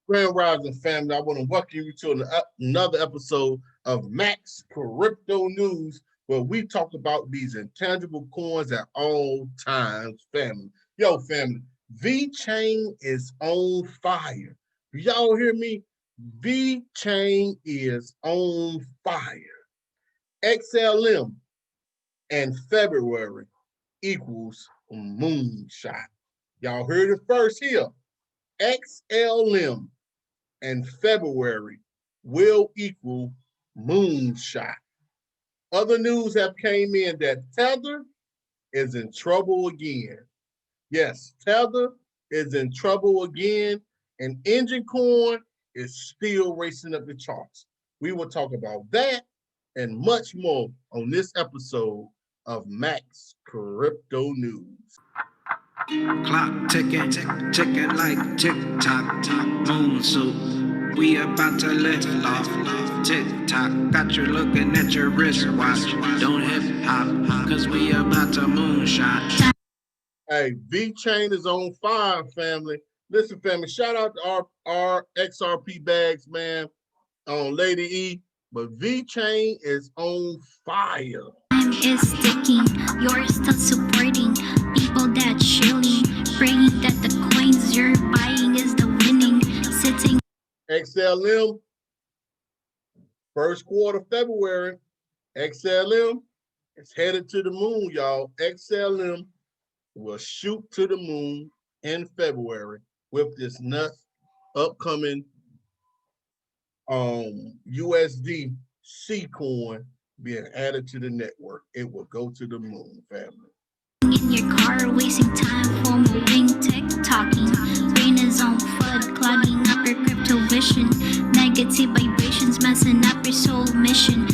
Grand Rising family, I want to welcome you to another episode of Max Crypto News, where we talk about these intangible coins at all times, family. Yo, family, Vechain is on fire. Y'all hear me? Vechain is on fire. XLM and February equals moonshot. Y'all heard it first here. XLM and February will equal moonshot. Other news have came in that Tether is in trouble again. Yes, Tether is in trouble again, and Engine Coin is still racing up the charts. We will talk about that and much more on this episode of Max Crypto News. Clock ticking, ticking like tick-tock, moon suit. We about to lift off, tick-tock. Got you looking at your wristwatch. Don't hip-hop, cause we about to moonshot. Hey, Vechain is on fire, family. Listen, family, shout out to our XRP bags, man, on Lady E. But Vechain is on fire. Is sticking, you're still supporting people that chilling, praying that the coins you're buying is the winning, sitting. XLM, first quarter February, XLM is headed to the moon, y'all. XLM will shoot to the moon in February with this nuts upcoming USD C coin being added to the network. It will go to the moon, family. In your car, wasting time for moving, tick-tocking. Brain is on flood, clogging up your crypto vision. Negative vibrations messing up your soul mission.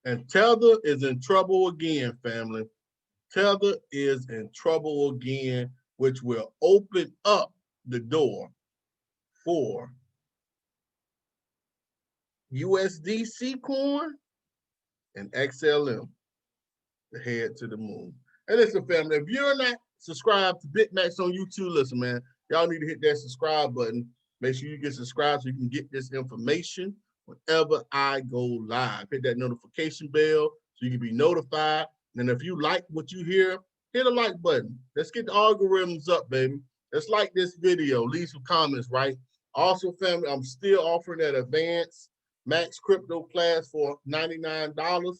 And Tether is in trouble again, family. Tether is in trouble again, which will open up the door for USDC coin and XLM to head to the moon. And listen, family, if you're not subscribed to Bittrex on YouTube, listen, man, y'all need to hit that subscribe button. Make sure you get subscribed so you can get this information whenever I go live. Hit that notification bell so you can be notified. And if you like what you hear, hit a like button. Let's get the algorithms up, baby. Let's like this video. Leave some comments, right? Also, family, I'm still offering that advanced Max Crypto class for $99.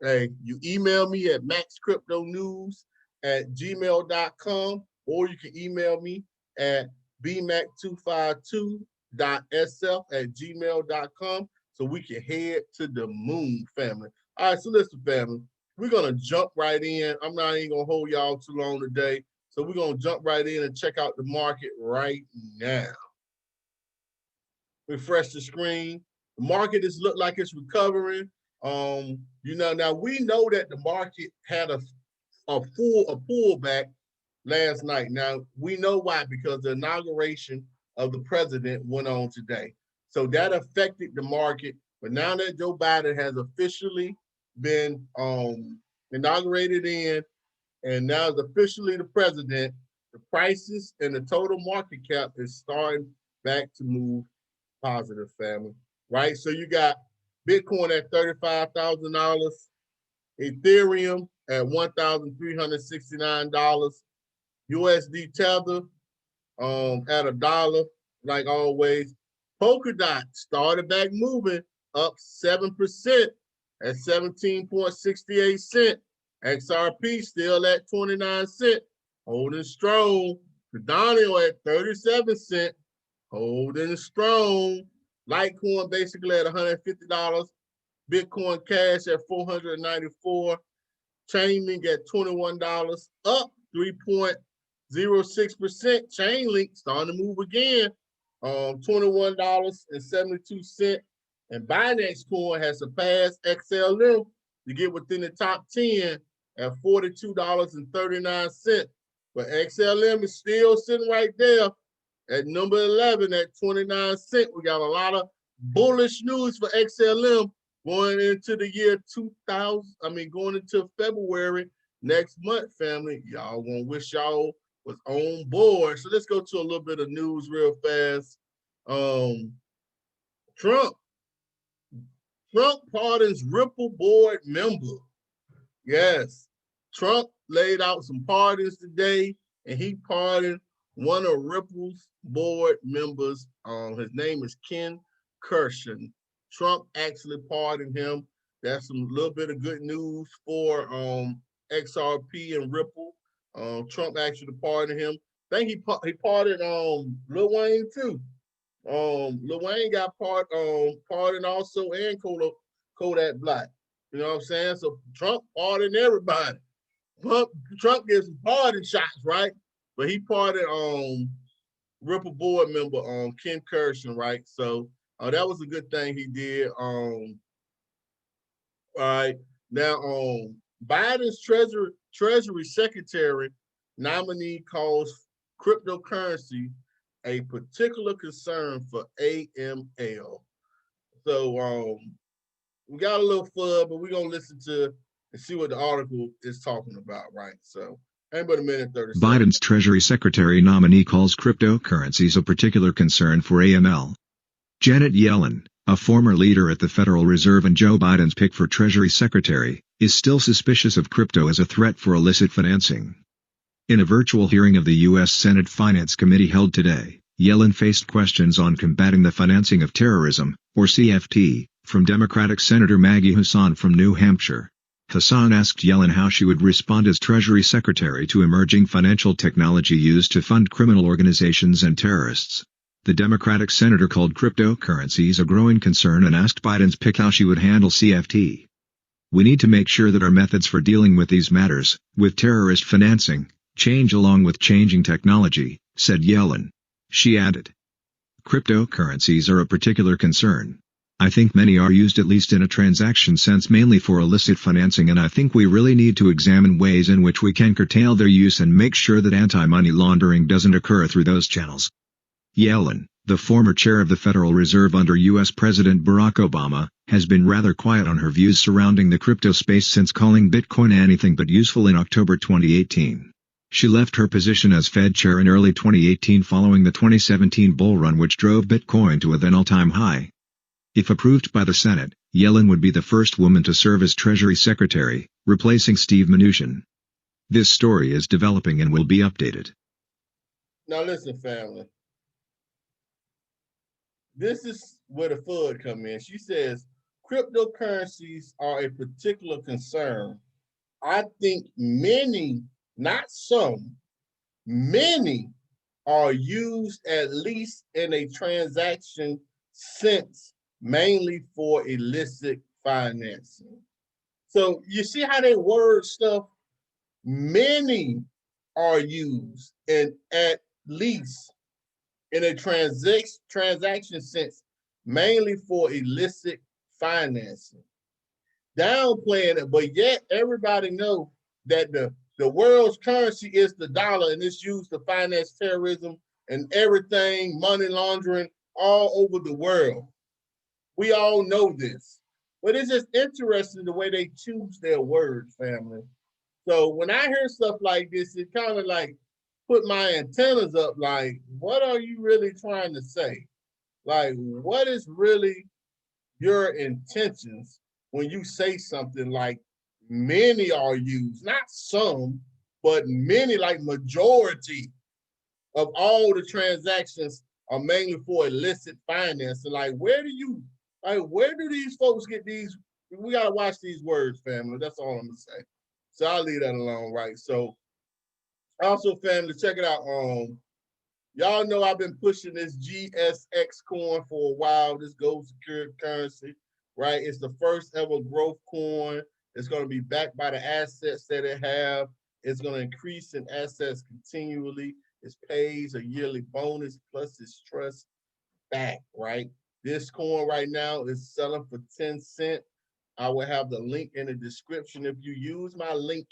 Hey, you email me at maxcryptonews@gmail.com, or you can email me at bmac252.sf@gmail.com so we can head to the moon, family. All right, so listen, family, we're going to jump right in. I'm not even going to hold y'all too long today, so we're going to jump right in and check out the market right now. Refresh the screen. The market is look like it's recovering. Now we know that the market had a pullback last night. Now we know why, because the inauguration of the president went on today. So that affected the market. But now that Joe Biden has officially been inaugurated and now is officially the president, the prices and the total market cap is starting back to move positive, family. Right? So you got Bitcoin at $35,000, Ethereum at $1,369, USD Tether at $1, like always. Polkadot started back moving, up 7% at 17.68 cents. XRP still at 29 cents, holding strong. Cardano at 37 cents, holding strong. Litecoin basically at $150. Bitcoin Cash at $494. Chainlink at $21, up 3.06%. Chainlink starting to move again, $21.72. And Binance Coin has surpassed XLM to get within the top 10 at $42.39. But XLM is still sitting right there at number 11 at 29 cents. We got a lot of bullish news for XLM going into the year 2000. Going into February next month, family. Y'all gonna wish y'all was on board. So let's go to a little bit of news real fast. Trump pardons Ripple board member. Yes, Trump laid out some pardons today, and he pardoned one of Ripple's board members. His name is Ken Kershin. Trump actually pardoned him. That's some little bit of good news for XRP and Ripple. Trump actually pardoned him. I think he pardoned Lil Wayne too. Lil Wayne got pardoned also, and Kodak Black. You know what I'm saying? So Trump pardoned everybody. Trump gets some pardon shots, right? But he pardoned Ripple board member Ken Kershin, right? So that was a good thing he did. All right. Now Biden's Treasury Secretary nominee calls cryptocurrency a particular concern for AML. So we got a little fun, but we're gonna listen to and see what the article is talking about, right? So ain't but a minute 30 seconds. Biden's Treasury Secretary nominee calls cryptocurrencies a particular concern for AML. Janet Yellen, a former leader at the Federal Reserve and Joe Biden's pick for Treasury Secretary, is still suspicious of crypto as a threat for illicit financing. In a virtual hearing of the U.S. Senate Finance Committee held today, Yellen faced questions on combating the financing of terrorism, or CFT, from Democratic Senator Maggie Hassan from New Hampshire. Hassan asked Yellen how she would respond as Treasury Secretary to emerging financial technology used to fund criminal organizations and terrorists. The Democratic senator called cryptocurrencies a growing concern and asked Biden's pick how she would handle CFT. "We need to make sure that our methods for dealing with these matters, with terrorist financing, change along with changing technology," said Yellen. She added, "Cryptocurrencies are a particular concern. I think many are used at least in a transaction sense mainly for illicit financing, and I think we really need to examine ways in which we can curtail their use and make sure that anti-money laundering doesn't occur through those channels." Yellen, the former chair of the Federal Reserve under U.S. President Barack Obama, has been rather quiet on her views surrounding the crypto space since calling Bitcoin anything but useful in October 2018. She left her position as Fed chair in early 2018 following the 2017 bull run which drove Bitcoin to a then all-time high. If approved by the Senate, Yellen would be the first woman to serve as Treasury Secretary, replacing Steve Mnuchin. This story is developing and will be updated. Now listen, family. This is where the FUD come in. She says, cryptocurrencies are a particular concern. I think many, not some, many are used at least in a transaction sense, mainly for illicit financing. So you see how they word stuff? Many are used, and at least in a transaction sense, mainly for illicit financing. Downplaying it, but yet everybody knows that the world's currency is the dollar, and it's used to finance terrorism and everything, money laundering all over the world. We all know this, but it's just interesting the way they choose their words, family. So when I hear stuff like this, it kind of like put my antennas up, like, what are you really trying to say? Like, what is really your intentions when you say something like many are used, not some, but many, like majority of all the transactions are mainly for illicit financing. Like, where do these folks get these? We gotta watch these words, family. That's all I'm gonna say. So I'll leave that alone, right? So also, family, check it out. Y'all know I've been pushing this GSX coin for a while. This gold secured currency, right? It's the first ever growth coin. It's going to be backed by the assets that it have. It's going to increase in assets continually. It pays a yearly bonus plus its trust back, right? This coin right now is selling for 10 cents. I will have the link in the description. If you use my link,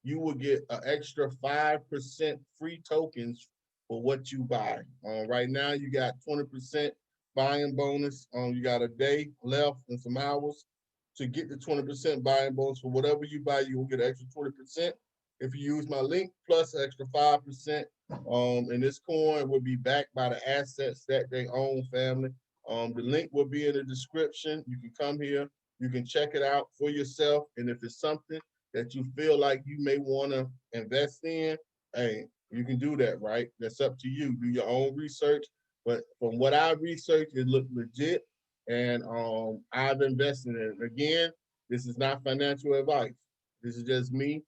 you will get an extra 5% free tokens for what you buy. Right now, you got 20% buying bonus. You got a day left and some hours to get the 20% buying bonus. For whatever you buy, you will get an extra 20% if you use my link, plus an extra 5% And this coin will be backed by the assets that they own, family. The link will be in the description. You can come here, you can check it out for yourself. And if it's something that you feel like you may want to invest in, hey, you can do that, right? That's up to you. Do your own research. But from what I researched, it looked legit. And I've invested in it. Again, this is not financial advice. This is just me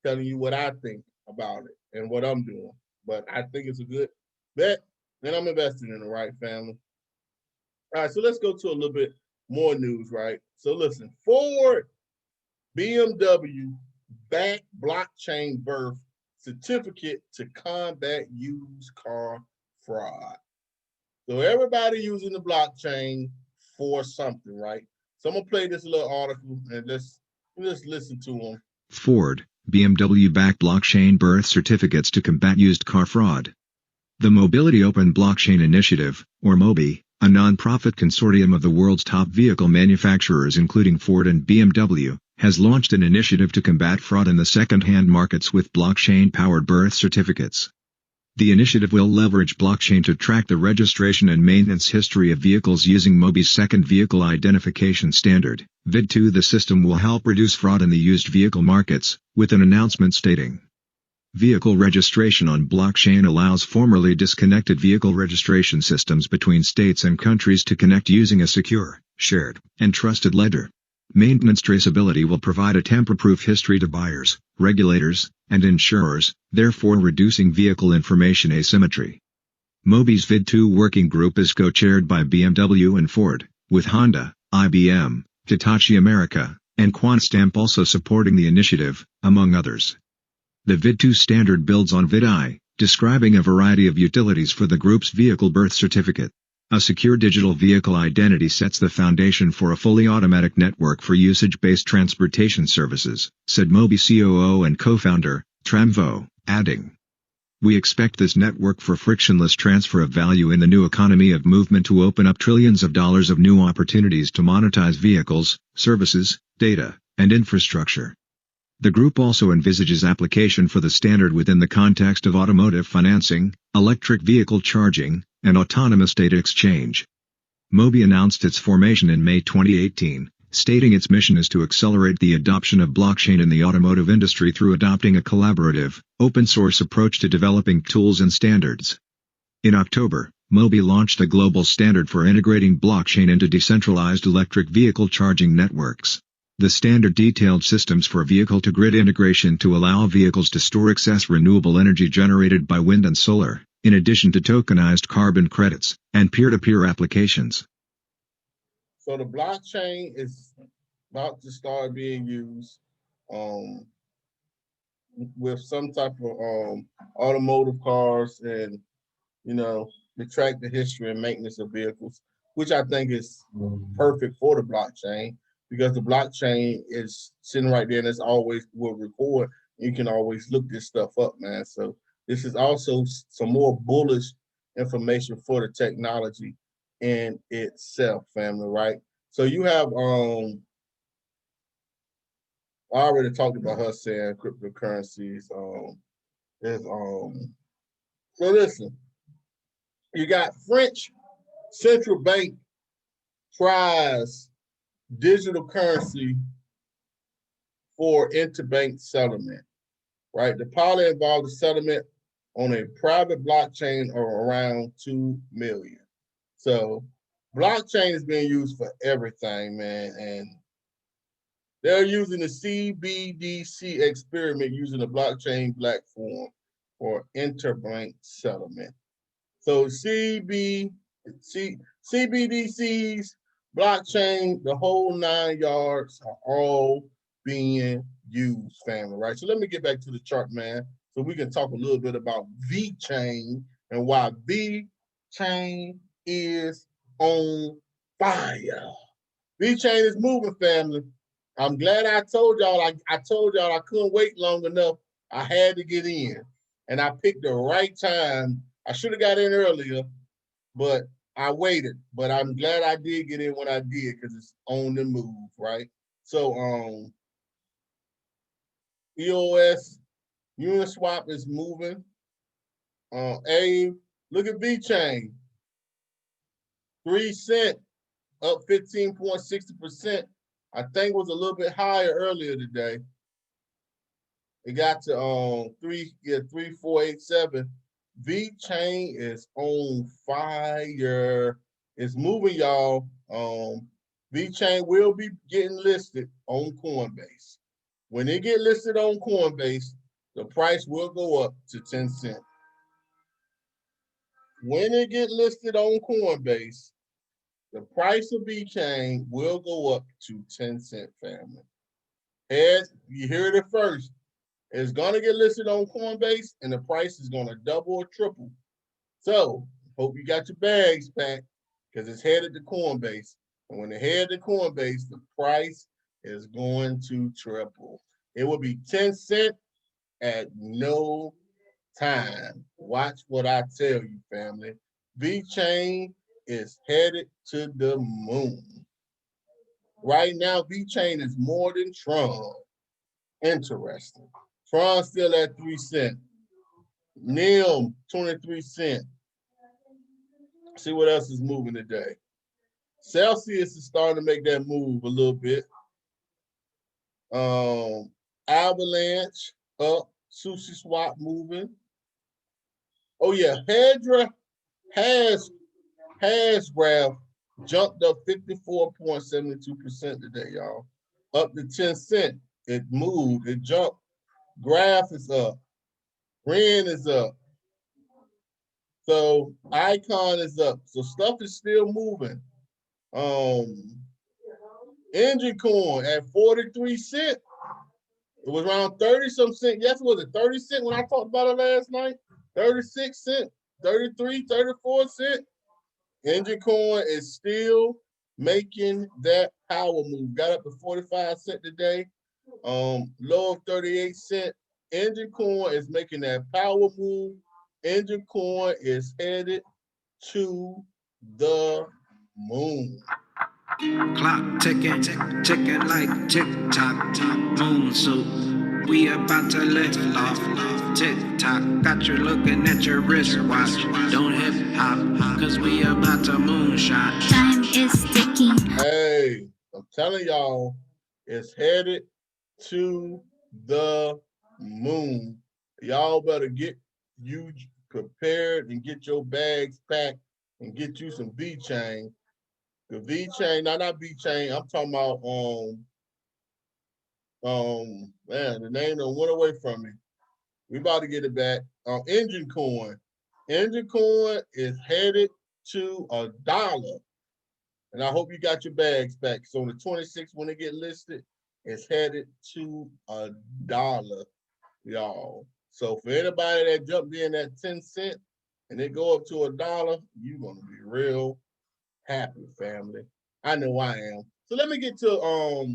telling you what I think about it and what I'm doing. But I think it's a good bet, and I'm investing in the right family. All right, so let's go to a little bit more news, right? So listen, Ford, BMW back blockchain birth certificate to combat used car fraud. So everybody using the blockchain for something, right? So I'm gonna play this little article and let's listen to them. Ford, BMW back blockchain birth certificates to combat used car fraud. The Mobility Open Blockchain Initiative, or MOBI, a non-profit consortium of the world's top vehicle manufacturers including Ford and BMW, has launched an initiative to combat fraud in the second-hand markets with blockchain-powered birth certificates. The initiative will leverage blockchain to track the registration and maintenance history of vehicles using MOBI's second vehicle identification standard, VID2. The system will help reduce fraud in the used vehicle markets, with an announcement stating, vehicle registration on blockchain allows formerly disconnected vehicle registration systems between states and countries to connect using a secure, shared, and trusted ledger. Maintenance traceability will provide a tamper-proof history to buyers, regulators, and insurers, therefore reducing vehicle information asymmetry. MOBI's VID2 working group is co-chaired by BMW and Ford, with Honda, IBM, Hitachi America, and QuantStamp also supporting the initiative, among others. The VID2 standard builds on VID-I, describing a variety of utilities for the group's vehicle birth certificate. A secure digital vehicle identity sets the foundation for a fully automatic network for usage-based transportation services, said MOBI COO and co-founder, Tram Vo, adding, we expect this network for frictionless transfer of value in the new economy of movement to open up trillions of dollars of new opportunities to monetize vehicles, services, data, and infrastructure. The group also envisages application for the standard within the context of automotive financing, electric vehicle charging, and autonomous data exchange. MOBI announced its formation in May 2018, stating its mission is to accelerate the adoption of blockchain in the automotive industry through adopting a collaborative, open-source approach to developing tools and standards. In October, MOBI launched a global standard for integrating blockchain into decentralized electric vehicle charging networks. The standard detailed systems for vehicle-to-grid integration to allow vehicles to store excess renewable energy generated by wind and solar, in addition to tokenized carbon credits, and peer-to-peer applications. So the blockchain is about to start being used with some type of automotive cars and, to track the history and maintenance of vehicles, which I think is perfect for the blockchain because the blockchain is sitting right there and it's always will record. You can always look this stuff up, man. So this is also some more bullish information for the technology in itself, family, right? So you have I already talked about her saying cryptocurrencies. So listen, you got French central bank tries digital currency for interbank settlement, right? The pilot involved a settlement on a private blockchain of around 2 million. So blockchain is being used for everything, man. And they're using the CBDC experiment using the blockchain platform for interbank settlement. So CBDCs, blockchain, the whole 9 yards are all being used, family, right? So let me get back to the chart, man, so we can talk a little bit about Vechain and why Vechain is on fire. Vechain is moving, family. I'm glad I told y'all. I told y'all I couldn't wait long enough. I had to get in, and I picked the right time. I should have got in earlier, but I waited. But I'm glad I did get in when I did because it's on the move, right? So EOS Uniswap is moving. Hey, look at Vechain, 3 cent, up 15.60%. I think was a little bit higher earlier today. It got to 3487. Vechain is on fire. It's moving, y'all. Vechain will be getting listed on Coinbase. When it get listed on Coinbase, the price will go up to 10 cents. When it get listed on Coinbase, the price of Vechain will go up to 10 cent, family. And you heard it first. It's gonna get listed on Coinbase and the price is gonna double or triple. So hope you got your bags packed because it's headed to Coinbase. And when it head to Coinbase, the price is going to triple. It will be 10 cents at no time. Watch what I tell you, family. Vechain is headed to the moon. Right now, Vechain is more than Tron. Interesting. Tron still at 3 cents. NIM, 23 cents. See what else is moving today. Celsius is starting to make that move a little bit. Avalanche up, Sushi Swap moving. Oh yeah, Hedra has graph jumped up 54.72% today, y'all. Up to 10 cents. It moved, it jumped. Graph is up. Ren is up. So Icon is up. So stuff is still moving. Engine coin at 43 cents. It was around 30 some cent. Yes, was it 30 cent when I talked about it last night? 36 cent, 33, 34 cent. Engine coin is still making that power move. Got up to 45 cent today. Low of 38 cent. Engine coin is making that power move. Engine coin is headed to the moon. Clock ticking, ticking like tick-tock, moon soup. We about to lift off, tick-tock. Got you looking at your wristwatch. Don't hip-hop, cause we about to moonshot. Time is ticking. Hey, I'm telling y'all, it's headed to the moon. Y'all better get you prepared and get your bags packed and get you some Vechain. The Vechain, not Vechain, I'm talking about man, the name done went away from me. We about to get it back. Engine coin. Engine coin is headed to $1. And I hope you got your bags back. So on the 26th, when it get listed, it's headed to $1, y'all. So for anybody that jumped in at 10 cents and it go up to $1, you're gonna be real happy, family. I know I am. So let me get to a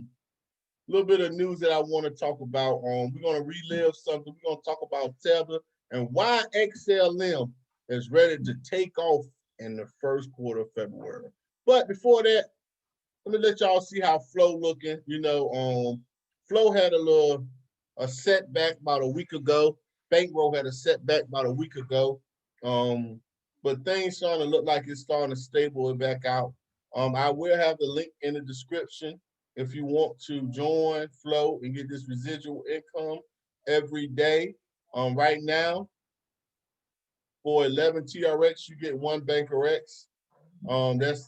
little bit of news that I want to talk about. We're gonna relive something. We're gonna talk about Tether and why XLM is ready to take off in the first quarter of February. But before that, let me let y'all see how Flow looking. You know, Flow had a setback about a week ago. Bankroll had a setback about a week ago. But things starting to look like it's starting to stabilize back out. I will have the link in the description if you want to join Flow and get this residual income every day. Right now, for 11 TRX, you get 1 BankerX.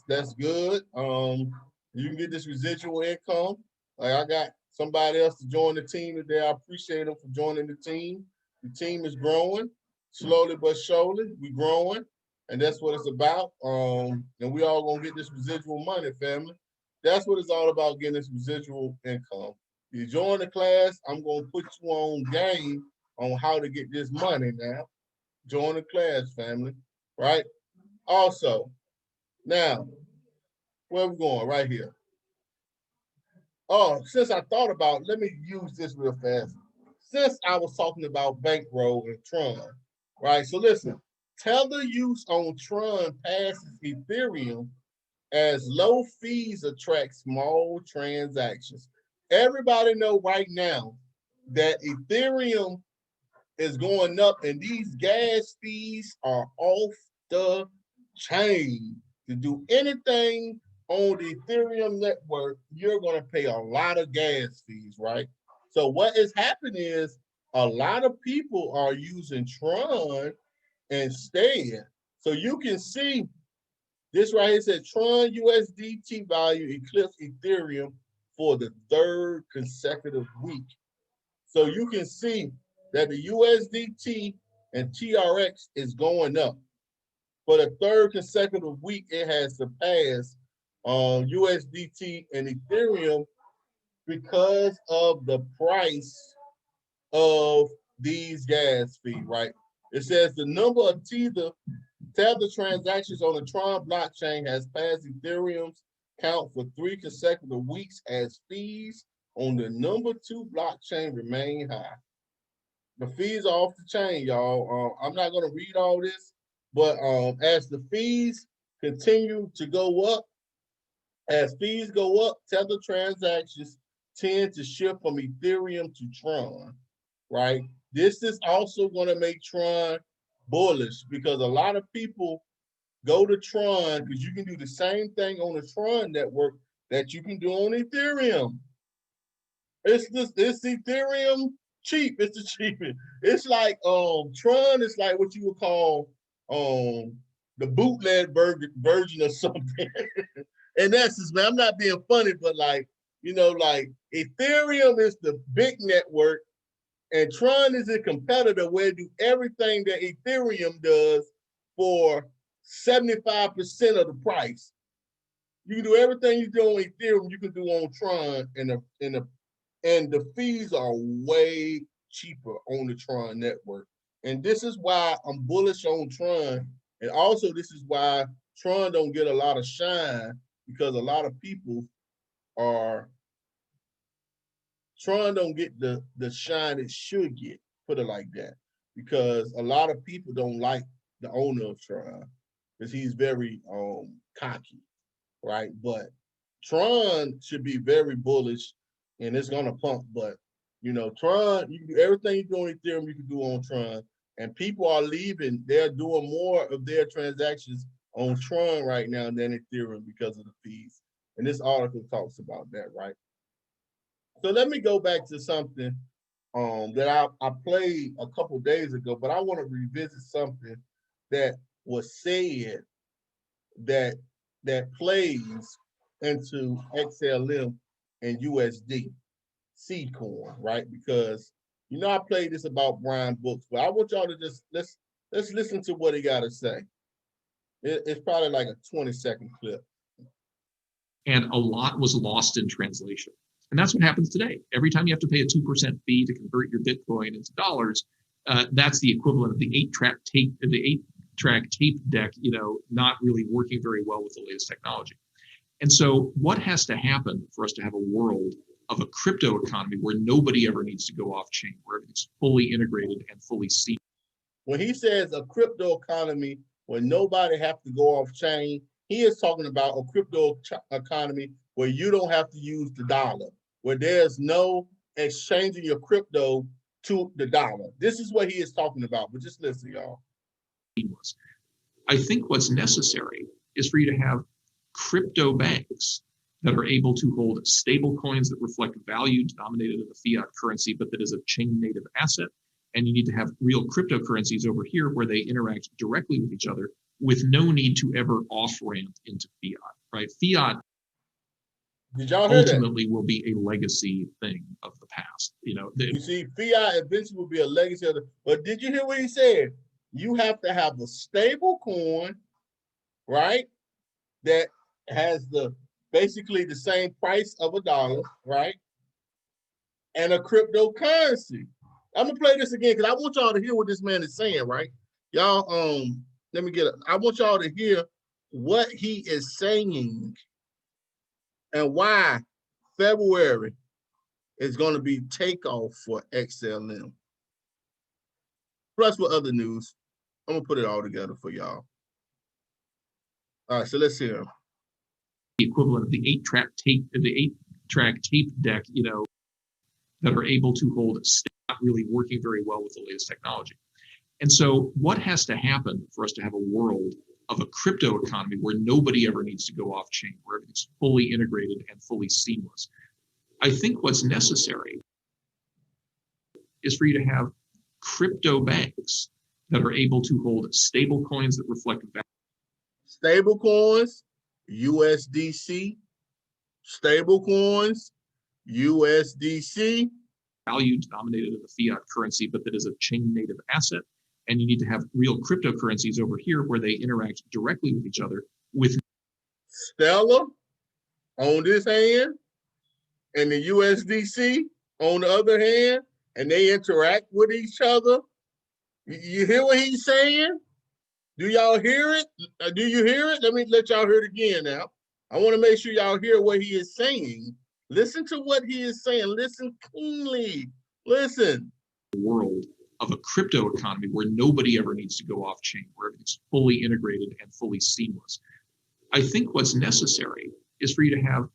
That's good. You can get this residual income. Like I got somebody else to join the team today. I appreciate them for joining the team. The team is growing slowly but surely. We growing, and that's what it's about. And we all gonna get this residual money, family. That's what it's all about, getting this residual income. You join the class, I'm gonna put you on game on how to get this money now. Join the class, family, right? Also, now, where we going? Right here. Oh, since I thought about it, let me use this real fast. Since I was talking about Bankroll and Tron, right? So listen, Tether use on Tron passes Ethereum as low fees attract small transactions. Everybody know right now that Ethereum is going up, and these gas fees are off the chain. To do anything on the Ethereum network, you're going to pay a lot of gas fees, right? So what is happening is a lot of people are using Tron instead. So you can see this right here said Tron USDT value eclipsed Ethereum for the third consecutive week. So you can see that the USDT and TRX is going up. For the third consecutive week, it has surpassed USDT and Ethereum because of the price of these gas fees, right? It says the number of Tether transactions on the Tron blockchain has passed Ethereum's count for 3 consecutive weeks as fees on the number 2 blockchain remain high. The fees are off the chain, y'all. I'm not going to read all this, but as the fees continue to go up, as fees go up, Tether transactions tend to shift from Ethereum to Tron, right? This is also going to make Tron bullish because a lot of people go to Tron because you can do the same thing on the Tron network that you can do on Ethereum. It's Ethereum cheap. It's the cheapest. It's like Tron is like what you would call the bootleg version of something. And that's just, man, I'm not being funny, but like, you know, like Ethereum is the big network and Tron is a competitor where it do everything that Ethereum does for 75% of the price. You can do everything you do on Ethereum, you can do on Tron, and the fees are way cheaper on the Tron network. And this is why I'm bullish on Tron. And also this is why Tron don't get a lot of shine because a lot of people are, Tron don't get the shine it should get, put it like that. Because a lot of people don't like the owner of Tron because he's very cocky, right? But Tron should be very bullish and it's gonna pump. But you know, Tron, you can do everything you do on Ethereum, you can do on Tron. And people are leaving, they're doing more of their transactions on Tron right now than Ethereum because of the fees. And this article talks about that, right? So let me go back to something that I played a couple days ago, but I want to revisit something that was said that plays into XLM and USD seed coin, right? Because you know I played this about Brian Books, but I want y'all to just let's listen to what he got to say. It's probably like a 20-second clip. And a lot was lost in translation. And that's what happens today. Every time you have to pay a 2% fee to convert your Bitcoin into dollars, that's the equivalent of the 8-track tape deck, you know, not really working very well with the latest technology. And so what has to happen for us to have a world of a crypto economy where nobody ever needs to go off chain, where everything's fully integrated and fully seen? When he says a crypto economy where nobody have to go off chain, he is talking about a crypto economy where you don't have to use the dollar, where there's no exchanging your crypto to the dollar. This is what he is talking about, but just listen, y'all. I think what's necessary is for you to have crypto banks that are able to hold stable coins that reflect value denominated in the fiat currency, but that is a chain native asset. And you need to have real cryptocurrencies over here where they interact directly with each other with no need to ever off-ramp into fiat, right? Fiat Did y'all hear ultimately that? will be a legacy thing of the past. You know, you see, fiat eventually will be a legacy of the, but did you hear what he said? You have to have a stable coin, right? That has basically the same price of a dollar, right? And a cryptocurrency. I'm gonna play this again because I want y'all to hear what this man is saying, right? Y'all, let me get it. I want y'all to hear what he is saying and why February is going to be takeoff for XLM. Plus with other news. I'm gonna put it all together for y'all. All right, so let's hear him. The equivalent of the 8-track tape deck, you know, that are able to hold not really working very well with the latest technology. And so what has to happen for us to have a world of a crypto economy where nobody ever needs to go off chain, where everything's fully integrated and fully seamless? I think what's necessary is for you to have crypto banks that are able to hold stable coins that reflect value. Stable coins, USDC, stable coins, USDC. Value denominated in the fiat currency, but that is a chain native asset. And you need to have real cryptocurrencies over here where they interact directly with each other with Stellar on this hand and the USDC on the other hand, and they interact with each other. You hear what he's saying? Do y'all hear it? Do you hear it? Let me let y'all hear it again now. I want to make sure y'all hear what he is saying. Listen to what he is saying. Listen keenly. Listen. World of a crypto economy where nobody ever needs to go off chain, where everything's fully integrated and fully seamless. I think what's necessary is for you to have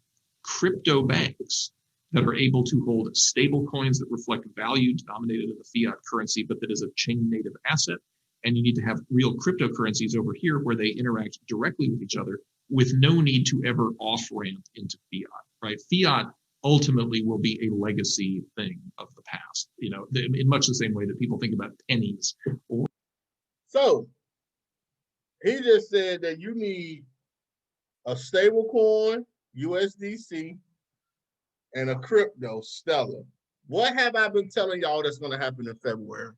crypto banks that are able to hold stable coins that reflect value denominated in the fiat currency, but that is a chain native asset. And you need to have real cryptocurrencies over here where they interact directly with each other with no need to ever off ramp into fiat, right? Fiat ultimately will be a legacy thing of the past, you know, in much the same way that people think about pennies. So he just said that you need a stable coin, USDC, and a crypto, Stellar. What have I been telling y'all that's going to happen in February?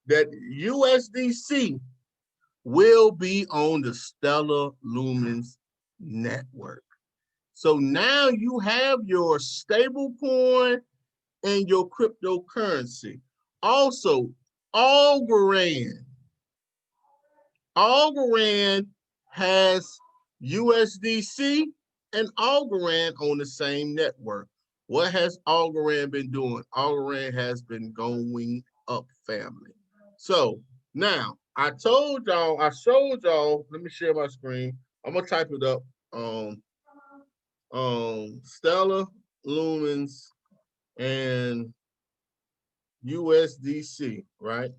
That USDC will be on the Stellar Lumens network. So now you have your stable coin and your cryptocurrency. Also, Algorand. Algorand has USDC and Algorand on the same network. What has Algorand been doing? Algorand has been going up, family. So now I told y'all, I showed y'all, let me share my screen. I'm gonna type it up. Stellar Lumens and USDC, right?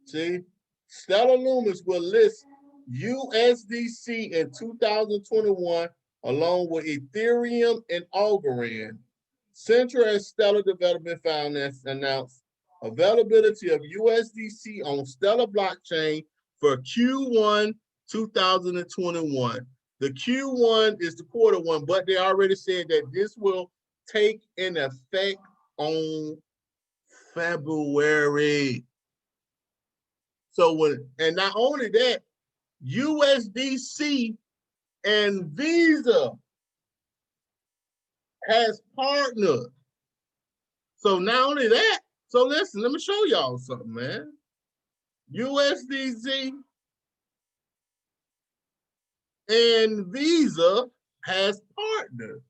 See, Stellar Lumens will list USDC in 2021 along with Ethereum and Algorand. Central and Stellar Development Finance announced availability of USDC on Stellar blockchain for Q1 2021. The Q1 is the quarter one, but they already said that this will take in effect on February. So and not only that, USDC and Visa has partnered. So not only that, so listen, let me show y'all something, man. USDC and Visa has partnered.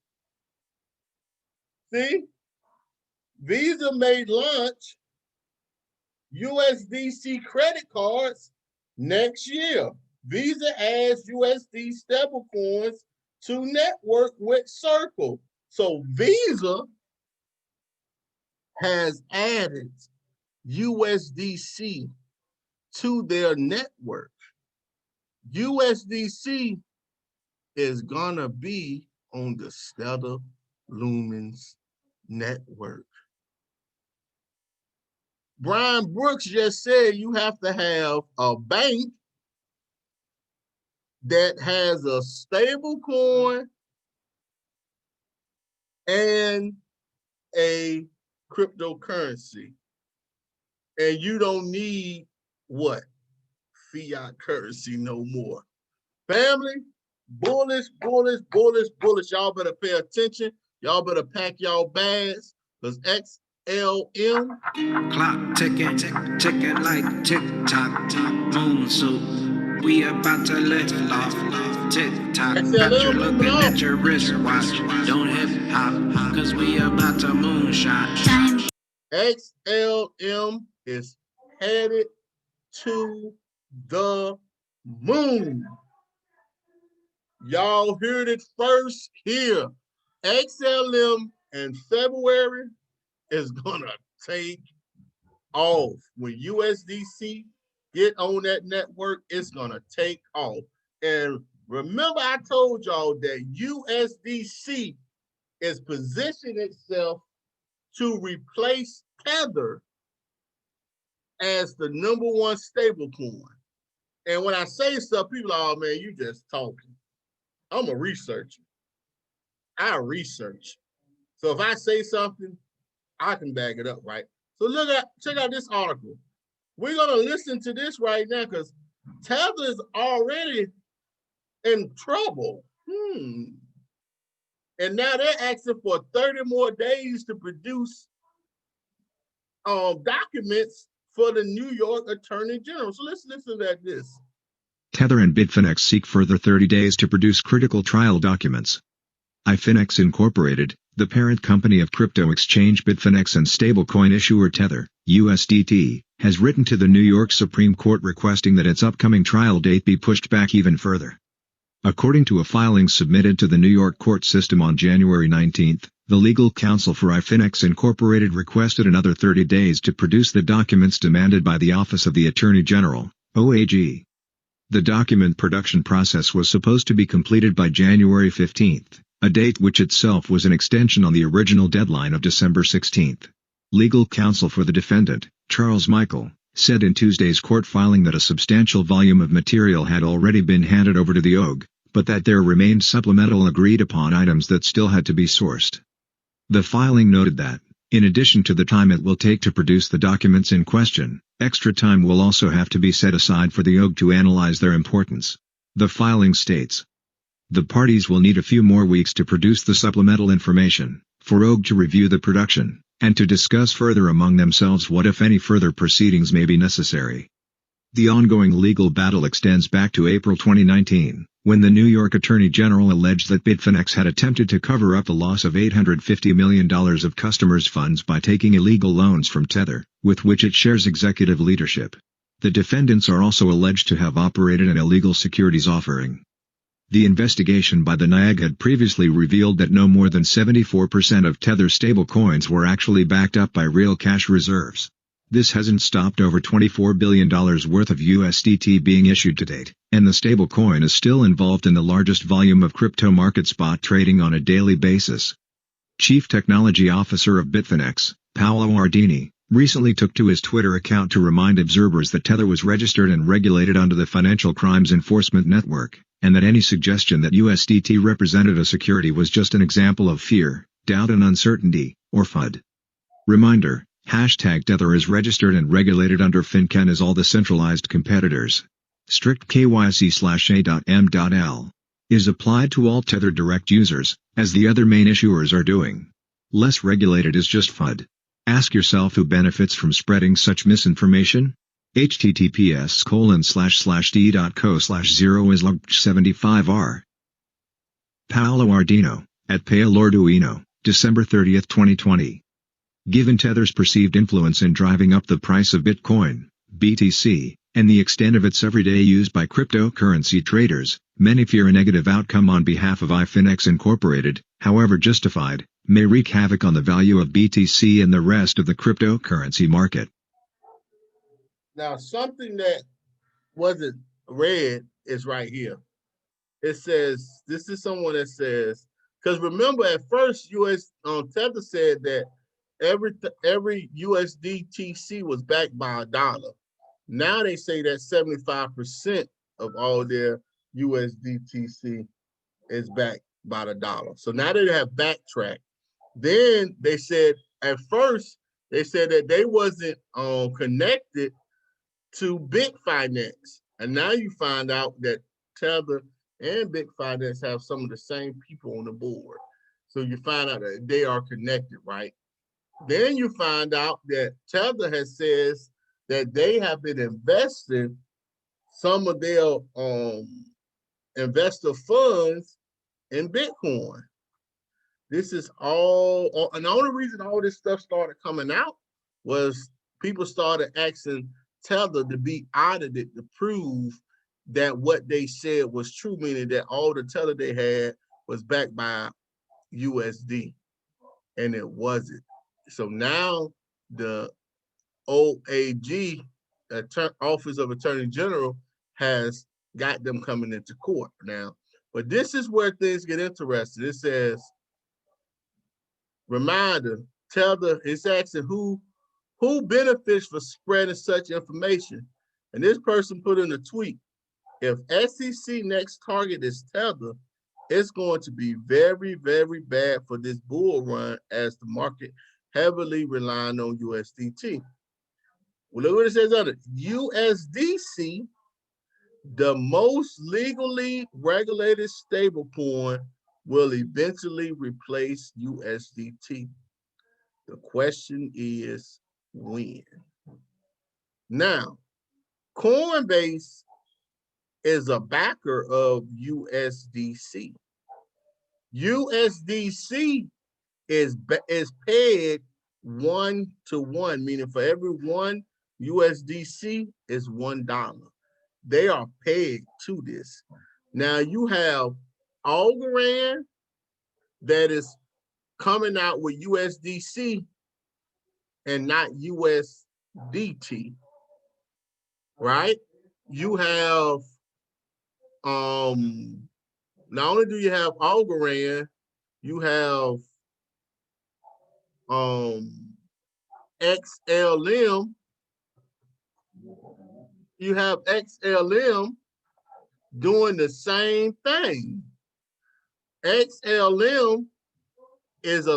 See, Visa may launch USDC credit cards next year. Visa adds USD stablecoins to network with Circle. So Visa has added USDC to their network. USDC is gonna be on the Stellar Lumens network. Brian Brooks just said you have to have a bank that has a stable coin and a cryptocurrency. And you don't need what? Fiat currency no more. Family, bullish, bullish, bullish, bullish. Y'all better pay attention. Y'all better pack y'all bags because XLM. Clock ticking, ticking like tick-tock, moon soup. We about to lift off, tick-tock. Got you looking at your wristwatch. Don't hip-hop, cause we about to moonshot. XLM is headed to the moon. Y'all heard it first here. XLM And February is gonna take off. When USDC get on that network, it's gonna take off. And remember, I told y'all that USDC is positioning itself to replace Tether as the #1 stable coin. And when I say stuff, people are, oh man, you just talking. I'm a researcher. I research. So if I say something, I can back it up, right? So check out this article. We're gonna listen to this right now because Tether is already in trouble. And now they're asking for 30 more days to produce documents for the New York Attorney General. So let's listen to this. Tether and Bitfinex seek further 30 days to produce critical trial documents. iFinex Incorporated, the parent company of crypto exchange Bitfinex and stablecoin issuer Tether, USDT, has written to the New York Supreme Court requesting that its upcoming trial date be pushed back even further. According to a filing submitted to the New York court system on January 19, the legal counsel for iFinex Incorporated requested another 30 days to produce the documents demanded by the Office of the Attorney General, OAG. The document production process was supposed to be completed by January 15, a date which itself was an extension on the original deadline of December 16. Legal counsel for the defendant, Charles Michael, said in Tuesday's court filing that a substantial volume of material had already been handed over to the OAG, but that there remained supplemental agreed-upon items that still had to be sourced. The filing noted that, in addition to the time it will take to produce the documents in question, extra time will also have to be set aside for the OAG to analyze their importance. The filing states, the parties will need a few more weeks to produce the supplemental information, for OAG to review the production, and to discuss further among themselves what if any further proceedings may be necessary. The ongoing legal battle extends back to April 2019, when the New York Attorney General alleged that Bitfinex had attempted to cover up the loss of $850 million of customers' funds by taking illegal loans from Tether, with which it shares executive leadership. The defendants are also alleged to have operated an illegal securities offering. The investigation by the NIAG had previously revealed that no more than 74% of Tether stablecoins were actually backed up by real cash reserves. This hasn't stopped over $24 billion worth of USDT being issued to date, and the stablecoin is still involved in the largest volume of crypto market spot trading on a daily basis. Chief Technology Officer of Bitfinex, Paolo Ardini, recently took to his Twitter account to remind observers that Tether was registered and regulated under the Financial Crimes Enforcement Network, and that any suggestion that USDT represented a security was just an example of fear, doubt and uncertainty, or FUD. Reminder: #Tether is registered and regulated under FinCEN as all the centralized competitors. Strict KYC/A.M.L. is applied to all Tether direct users, as the other main issuers are doing. Less regulated is just FUD. Ask yourself who benefits from spreading such misinformation? https://d.co/0/75r. Paolo Ardino, at Paolo, December 30, 2020. Given Tether's perceived influence in driving up the price of Bitcoin, BTC, and the extent of its everyday use by cryptocurrency traders, many fear a negative outcome on behalf of iFinex Incorporated, however justified, may wreak havoc on the value of BTC and the rest of the cryptocurrency market. Now, something that wasn't read is right here. It says, this is someone that says, because remember at first Tether said that every USDTC was backed by $1. Now they say that 75% of all their USDTC is backed by $1. So now they have backtracked. Then they said at first they said that they wasn't connected to Bitfinex, and now you find out that Tether and Bitfinex have some of the same people on the board. So you find out that they are connected, right? Then you find out that Tether has says that they have been investing some of their investor funds in Bitcoin. This is all, and the only reason all this stuff started coming out was people started asking Tether to be audited to prove that what they said was true, meaning that all the Tether they had was backed by USD. and it wasn't. So now the OAG, Office of Attorney General, has got them coming into court now. But this is where things get interesting. It says, reminder, Tether is asking who benefits for spreading such information. And this person put in a tweet, if SEC next target is Tether, it's going to be very, very bad for this bull run as the market heavily relying on USDT. Well, look what it says under USDC, the most legally regulated stablecoin, will eventually replace USDT. The question is when. Now, Coinbase is a backer of USDC. USDC is pegged 1-to-1, meaning for every one USDC is $1. They are pegged to this. Now you have Algorand that is coming out with USDC and not USDT, right? You have, not only do you have Algorand, you have XLM. You have XLM doing the same thing. XLM is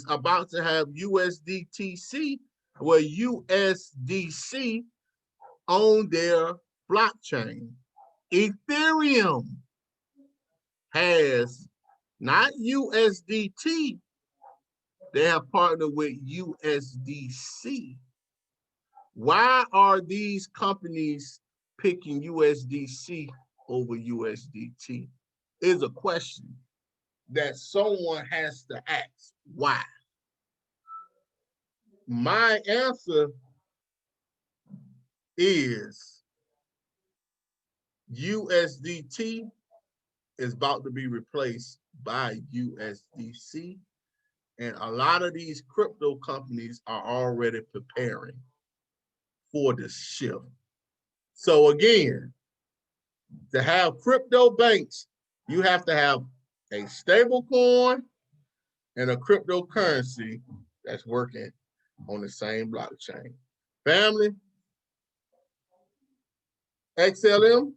about to have USDTC, where USDC on their blockchain. Ethereum has not USDT, they have partnered with USDC. Why are these companies picking USDC over USDT? Is a question that someone has to ask. Why? My answer is USDT is about to be replaced by USDC, and a lot of these crypto companies are already preparing for this shift. So again, to have crypto banks, you have to have a stable coin and a cryptocurrency that's working on the same blockchain. Family, XLM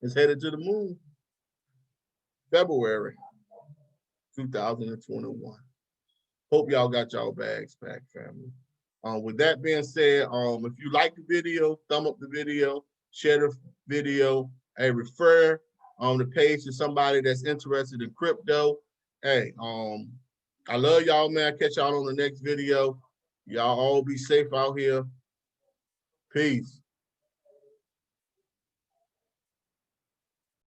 is headed to the moon, February 2021. Hope y'all got y'all bags packed, family. With that being said, if you like the video, thumb up the video, share the video, and refer the page to somebody that's interested in crypto. Hey, I love y'all, man. Catch y'all on the next video. Y'all all be safe out here. Peace.